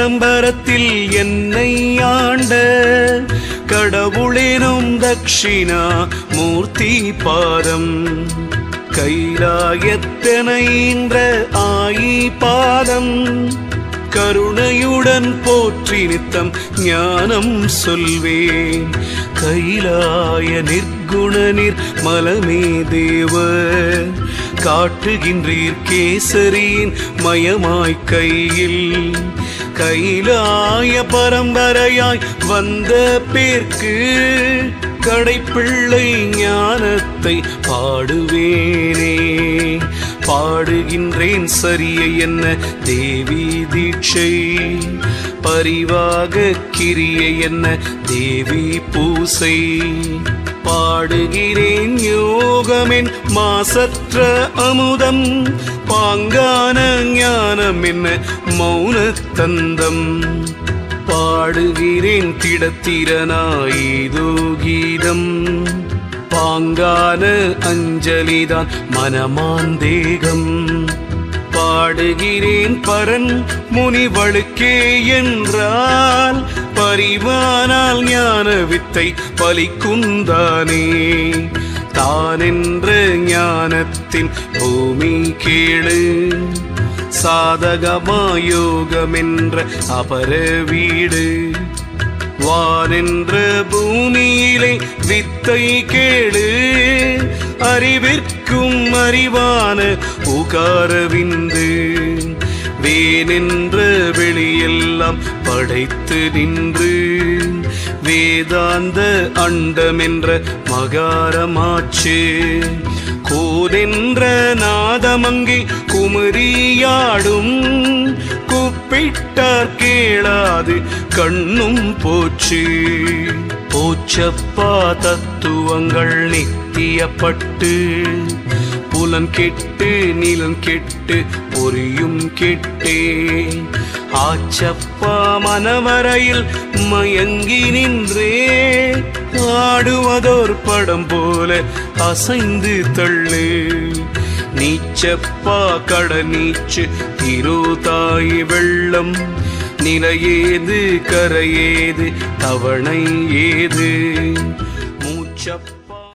சிதம்பரத்தில் என்னை ஆண்ட கடவுளேனும் தக்ஷிணா மூர்த்தி பாதம் கைலாயத்தனைன்ற ஆயி பாதம் கருணையுடன் போற்றி நித்தம் ஞானம் சொல்வேன் கைலாய நிர்குண நிர்மலமே தேவ காட்டுகின்றீர் கேசரியின் மயமாய் கையில் கைலாய பரம்பரையாய் வந்த பேர்க்கு கடைப்பிள்ளை ஞானத்தை பாடுவேனே பாடுகின்றேன் சரிய என்ன தேவி தீட்சை பரிவாக கிரிய என்ன தேவி பூசை பாடுகிறேன் யோகமென் மாசற்ற அமுதம் பாங்கான ஞானம் என்ன மௌன தந்தம் பாடுகிறேன் திடத்திரனாயிதோ கீதம் பாங்கான அஞ்சலிதான் மனமாந்தேகம் பாடுகிறேன் பரன் முனிவழுக்கே என்றால் பரிவானால் ஞான வித்தை பலிக்குந்தானே தானென்ற ஞானத்தின் பூமி கேளு சாதகமாயோகமென்ற அபர வீடு வானென்ற பூமியிலே வித்தை கேளு அறிவிற்கும் அறிவான உகாரவிந்து வேனென்ற வெளியெல்லாம் படைத்து நின்று வேதாந்த அண்டமென்ற மகாரமாச்சு கோதென்ற நாதமங்கி குமரியாடும் கூப்பிட்டார் கேளாது கண்ணும் போச்சு போச்சப்பா தத்துவங்கள் நித்தியப்பட்டு புலன் கெட்டு நிலன் கெட்டு பொரியும் கெட்டே ஆச்சப்பா மனவரையில் மயங்கி நின்றே ஆடுவதோர் படம் போல அசைந்து தள்ளு நீச்சப்பா கட நீச்சு திருதாய் வெள்ளம் நிலையேது கரையேது தவணை ஏது மூச்சப்பா